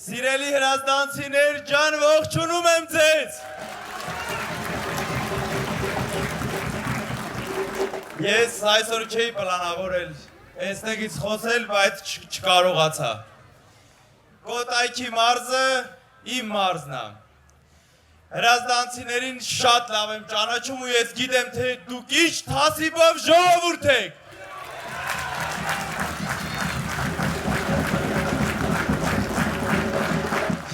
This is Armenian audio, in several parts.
Սիրելի հրազդանցիներ, ջան ողջունում եմ ձեզ։ Ես այսօր չէի պլանավորել այստեղից խոսել, բայց չկարողացա։ Կոտայքի մարզը իմ մարզն է։ Հրազդանցիներին շատ լավ եմ ճանաչում ու ես գիտեմ, թե դուք ինչ թասիբով ժողովուրդ եք։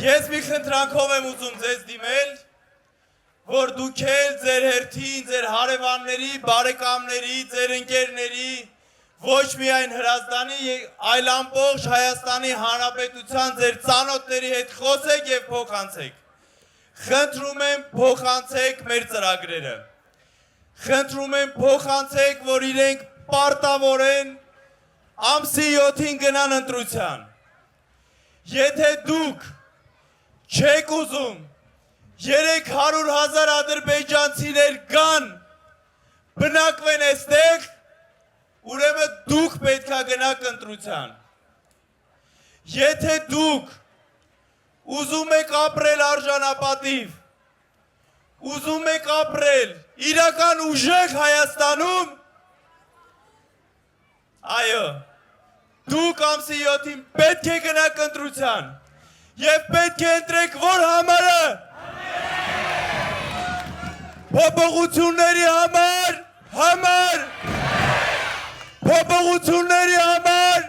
Ես մի խնդրանքով եմ ուզում ձեզ դիմել, որ դուք էլ ձեր հերթին, ձեր հարևանների, բարեկամների, ձեր ընկերների, ոչ միայն Հրազդանի, այլ ամբողջ Հայաստանի Հանրապետության ձեր ծանոթների հետ խոսեք և փոխանցեք։ Խնդրում եմ փոխանցեք մեր ծրագրերը։ Խնդրում եմ փոխանցեք, որ իրենք պարտավորեն ամսի 7-ին գնան ընտրության։ Եթե դուք չեք ուզում 300,000 ադրբեջանցիներ գան, բնակվեն այստեղ, ուրեմն դուք պետք է գնաք ընտրության։ Եթե դուք ուզում եք ապրել արժանապատիվ, ուզում եք ապրել իրական ուժեղ Հայաստանում, այո, դուք ամսի 7-ին պետք է գնաք ընտրության և պետք է ընտրեք որ համարը։ Փոփոխությունների համար, փոփոխությունների համար,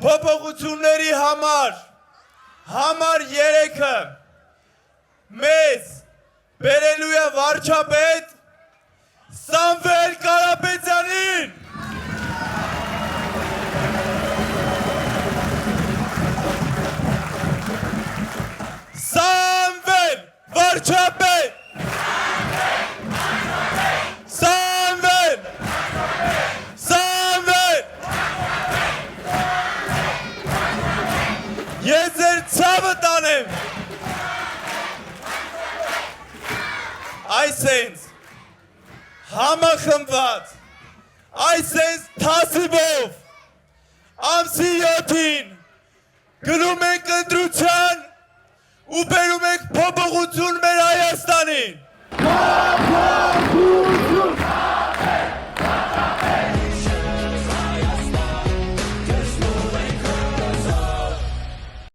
փոփոխությունների համար 3-ը մեզ բերելու է վարչապետ Սամվել Կարապետյանին։ Սամվել վարչապետ, Սամվել, ես ձեր ցավը տանեմ, այսենց համախմբված, այսենց թասիբով, ամսի 7-ին գնում ենք ընտրության ու բերում ենք փոփոխություն մեր Հայաստանին։